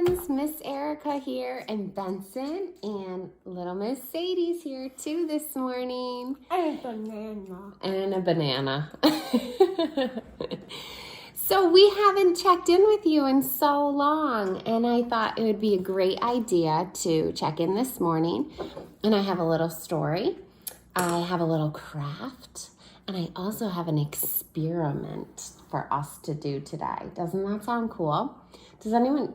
friends, Miss Erica here, and Benson, and little Miss Sadie's here too this morning. And a banana. And a banana. So we haven't checked in with you in so long, and I thought it would be a great idea to check in this morning. And I have a little story, I have a little craft, and I also have an experiment for us to do today. Doesn't that sound cool? Do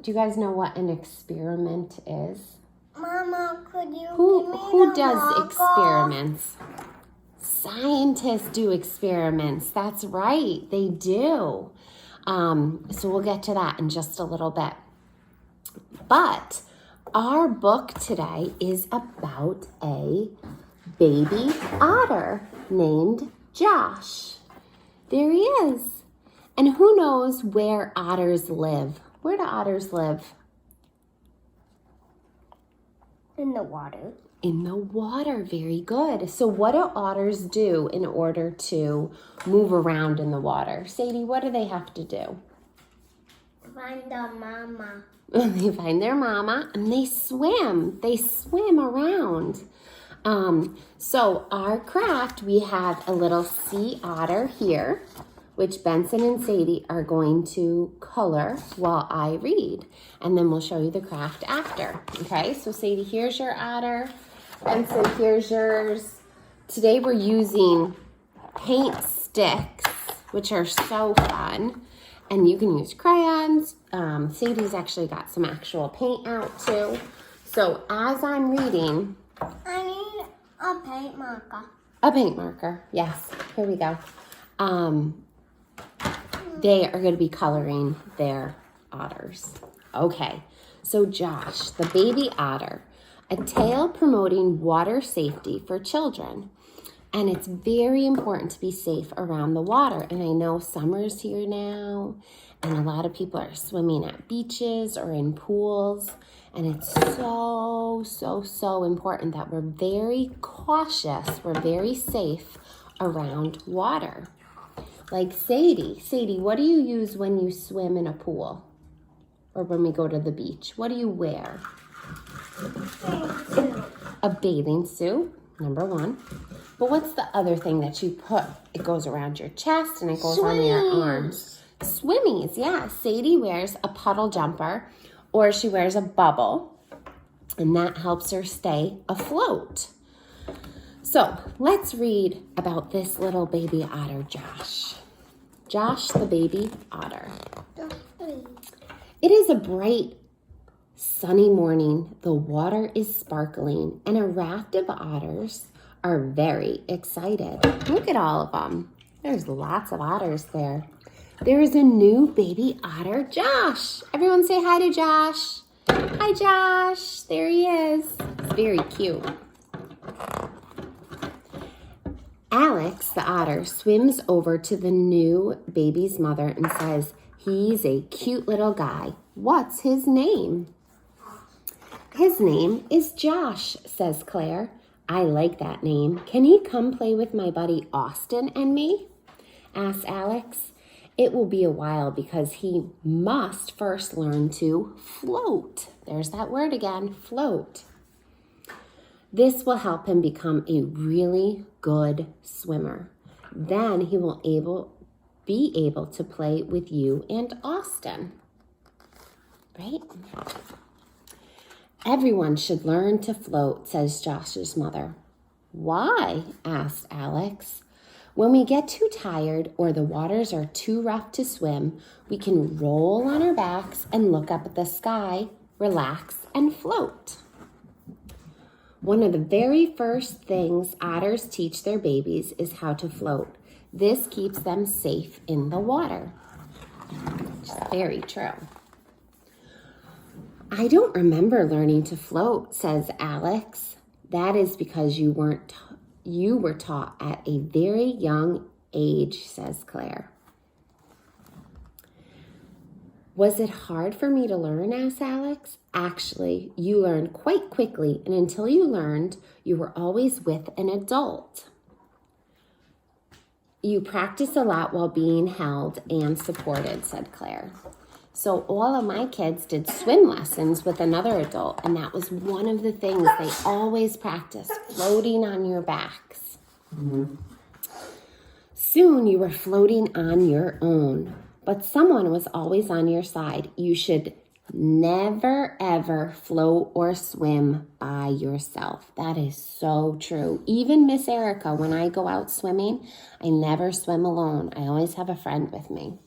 you guys know what an experiment is? Mama, could you Who does experiments? Scientists do experiments. That's right, they do. So we'll get to that in just a little bit. But our book today is about a baby otter named Josh. There he is. And who knows where otters live? Where do otters live? In the water. In the water, very good. So what do otters do in order to move around in the water? Sadie, what do they have to do? Find the mama. They find their mama and they swim. They swim around. So our craft, we have a little sea otter here, which Benson and Sadie are going to color while I read. And then we'll show you the craft after. Okay, so Sadie, here's your otter. Benson, here's yours. Today we're using paint sticks, which are so fun. And you can use crayons. Sadie's actually got some actual paint out too. So as I'm reading... I need a paint marker. A paint marker, yes. Here we go. They are going to be coloring their otters. Okay, so Josh, the baby otter, a tale promoting water safety for children. And it's very important to be safe around the water. And I know summer's here now, and a lot of people are swimming at beaches or in pools. And it's so important that we're very cautious, we're very safe around water. Like Sadie. Sadie, what do you use when you swim in a pool? Or when we go to the beach? What do you wear? A bathing suit, number one. But what's the other thing that you put? It goes around your chest and it goes on your arms. Swimmies, yeah. Sadie wears a puddle jumper or she wears a bubble, and that helps her stay afloat. So let's read about this little baby otter, Josh. Josh, the baby otter. It is a bright, sunny morning. The water is sparkling, and a raft of otters are very excited. Look at all of them. There's lots of otters there. There is a new baby otter, Josh. Everyone say hi to Josh. Hi, Josh. There he is. It's very cute. Alex, the otter, swims over to the new baby's mother and says, "He's a cute little guy. What's his name?" "His name is Josh," says Claire. "I like that name. Can he come play with my buddy Austin and me?" asks Alex. "It will be a while because he must first learn to float." There's that word again, float. "This will help him become a really good swimmer. Then he will be able to play with you and Austin." Right? "Everyone should learn to float," says Josh's mother. "Why?" asked Alex. "When we get too tired or the waters are too rough to swim, we can roll on our backs and look up at the sky, relax, and float." One of the very first things otters teach their babies is how to float. This keeps them safe in the water. Which is very true. "I don't remember learning to float," says Alex. "That is because you were taught at a very young age," says Claire. "Was it hard for me to learn?" asked Alex. "Actually, you learned quite quickly, and until you learned, you were always with an adult. You practice a lot while being held and supported," said Claire. So all of my kids did swim lessons with another adult, and that was one of the things they always practiced, floating on your backs. Soon you were floating on your own, but someone was always on your side. You should never, ever float or swim by yourself. That is so true. Even Miss Erica, when I go out swimming, I never swim alone. I always have a friend with me.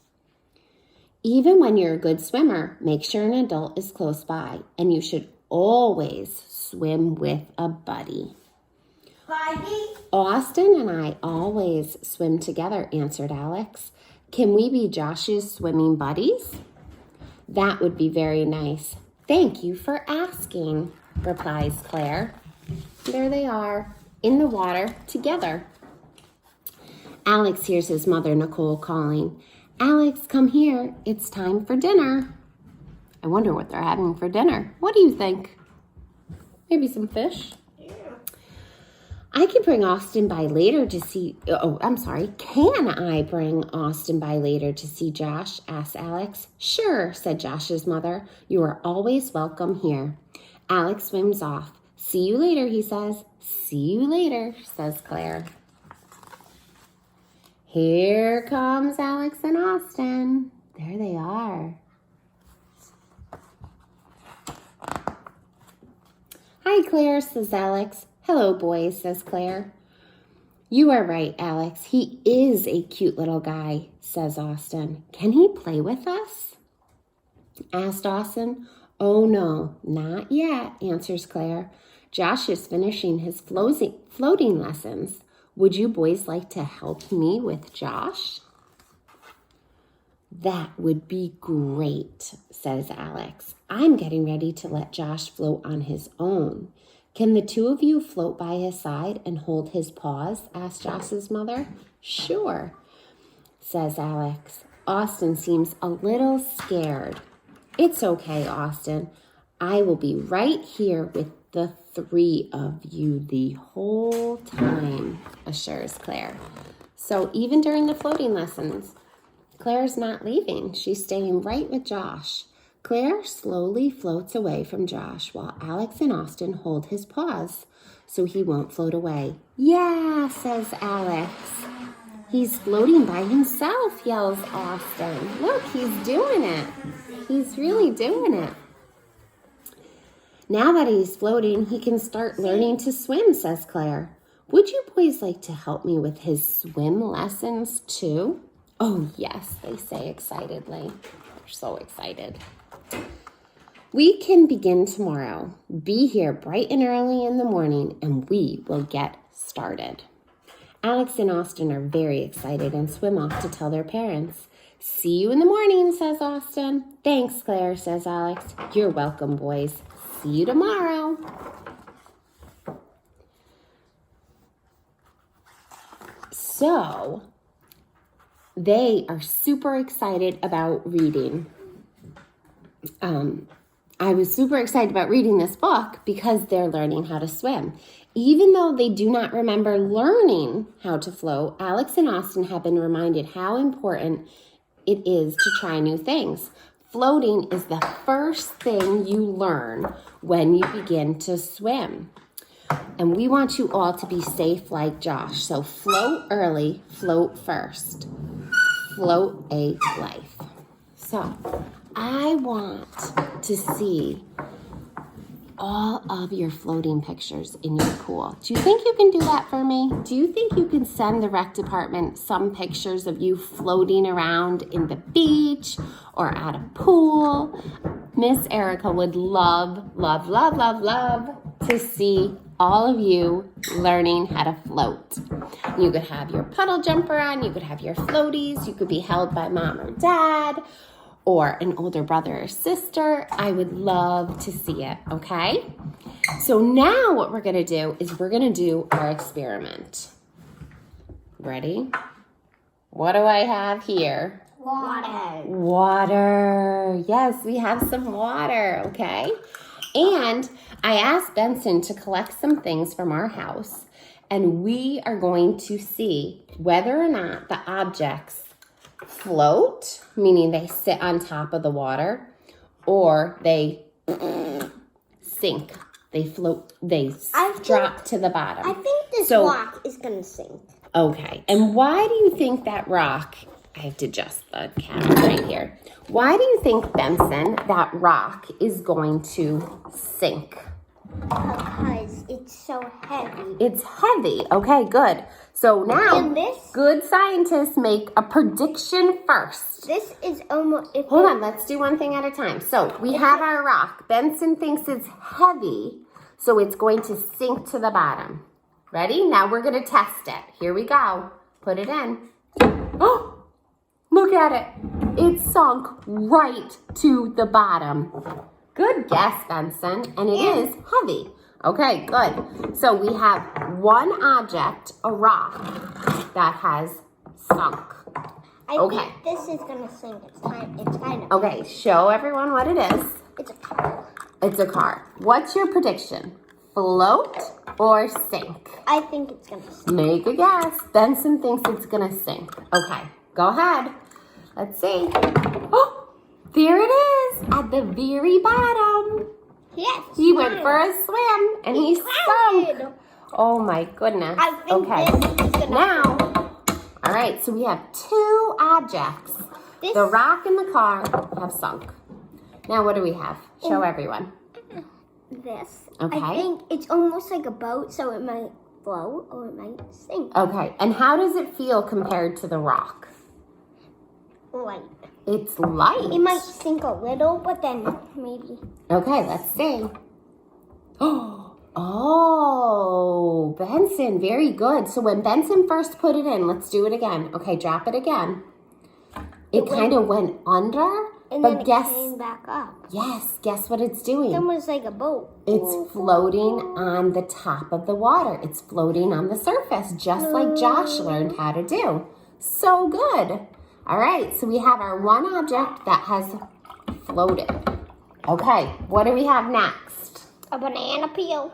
Even when you're a good swimmer, make sure an adult is close by, and you should always swim with a buddy. Buddy? Austin and I always swim together, answered Alex. Can we be Josh's swimming buddies? That would be very nice. Thank you for asking, replies Claire. There they are, in the water together. Alex hears his mother, Nicole, calling, Alex, come here. It's time for dinner. I wonder what they're having for dinner. What do you think? Maybe some fish? Yeah. I can bring Austin by later to see... Can I bring Austin by later to see Josh? Asked Alex. Sure, said Josh's mother. You are always welcome here. Alex swims off. See you later, he says. See you later, says Claire. Here comes Alex and Austin. There they are. Hi, Claire, says Alex. Hello, boys, says Claire. You are right, Alex. He is a cute little guy, says Austin. Can he play with us? Asked Austin. Oh, no, not yet, answers Claire. Josh is finishing his floating lessons. Would you boys like to help me with Josh? That would be great, says Alex. I'm getting ready to let Josh float on his own. Can the two of you float by his side and hold his paws? Asked Josh's mother. Sure, says Alex. Austin seems a little scared. It's okay, Austin. I will be right here with the three of you the whole time, assures Claire. So even during the floating lessons, Claire's not leaving. She's staying right with Josh. Claire slowly floats away from Josh while Alex and Austin hold his paws so he won't float away. Yeah, says Alex. He's floating by himself, yells Austin. Look, he's doing it. He's really doing it. Now that he's floating, he can start learning to swim, says Claire. Would you boys like to help me with his swim lessons too? Oh, yes, they say excitedly. They're so excited. We can begin tomorrow. Be here bright and early in the morning, and we will get started. Alex and Austin are very excited and swim off to tell their parents. See you in the morning, says Austin. Thanks, Claire, says Alex. You're welcome, boys. See you tomorrow. So, they are super excited about reading. I was super excited about reading this book because they're learning how to swim. Even though they do not remember learning how to float, Alex and Austin have been reminded how important it is to try new things. Floating is the first thing you learn when you begin to swim. And we want you all to be safe like Josh. So float early, float first. Float a life. So I want to see all of your floating pictures in your pool. Do you think you can do that for me? Do you think you can send the rec department some pictures of you floating around in the beach or at a pool? Miss Erica would love, love, love, love, love to see all of you learning how to float. You could have your puddle jumper on, you could have your floaties, you could be held by mom or dad, or an older brother or sister. I would love to see it, okay? So now what we're gonna do is we're gonna do our experiment. Ready? What do I have here? Water. Water. Yes, we have some water, okay? And I asked Benson to collect some things from our house, and we are going to see whether or not the objects float, meaning they sit on top of the water, or they sink. They float, drop to the bottom. I think this So- rock is going to sink. Okay, and why do you think that rock, I have to adjust the camera right here. Why do you think, Benson, that rock is going to sink? Because it's so heavy. It's heavy. Okay, good. So now, And this- good scientists make a prediction first. This is almost... Hold on, let's do one thing at a time. So we have our rock. Benson thinks it's heavy, so it's going to sink to the bottom. Ready? Now we're going to test it. Here we go. Put it in. Oh, look at it. It sunk right to the bottom. Good guess, Benson. And it is heavy. Okay, good. So we have one object, a rock, that has sunk. I think this is going to sink. It's kind of... Okay, show everyone what it is. It's a car. It's a car. What's your prediction? Float or sink? I think it's going to sink. Make a guess. Benson thinks it's going to sink. Okay, go ahead. Let's see. Oh, there it is at the very bottom. Yes. He went for a swim and he sunk. drowned. Oh my goodness. I think Okay. this is going to... Now, all right, so we have two objects. This- The rock and the car have sunk. Now what do we have? Show everyone. This. Okay. I think it's almost like a boat, so it might float or it might sink. Okay, and how does it feel compared to the rock? Light. It's light. It might sink a little, but then maybe... Okay, let's see. Oh, Benson, very good. So when Benson first put it in, let's do it again. Okay, drop it again. It kind of went under, And but then it guess, came back up. yes, guess what it's doing? It's almost like a boat. It's floating on the top of the water. It's floating on the surface, just like Josh learned how to do. So good. All right, so we have our one object that has floated. Okay, what do we have next? A banana peel.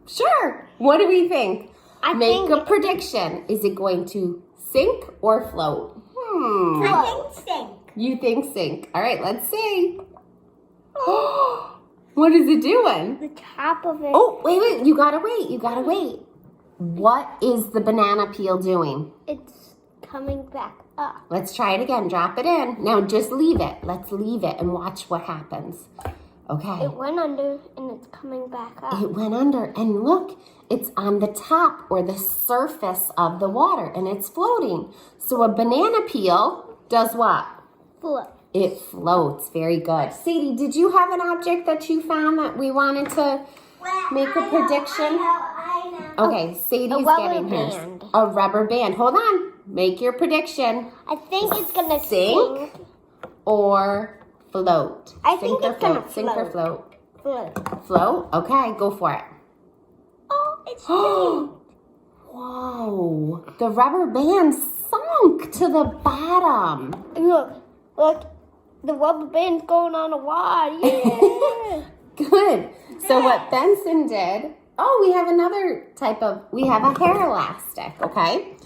Sure. What do we think? Make think a prediction. Is it going to sink or float? I think sink. You think sink. All right, let's see. What is it doing? The top of it. Oh, wait. You gotta wait. What is the banana peel doing? It's coming back up. Let's try it again. Drop it in. Now just leave it. Let's leave it and watch what happens. Okay. It went under and it's coming back up. It went under, and look, it's on the top or the surface of the water, and it's floating. So a banana peel does what? Float. It floats. Very good. Sadie, did you have an object that you found that we wanted to make a prediction? I know. Okay, Sadie's rubber getting hers. band. A rubber band. Hold on. Make your prediction. I think it's gonna Sink? sink. Or float. I think Sink or it's gonna float. Sink or float. Float. Float? Okay, go for it. Oh, it's sank. Whoa, the rubber band sunk to the bottom. Look, the rubber band's going on the water. Yeah. Good. So what Benson did, we have a hair elastic, okay?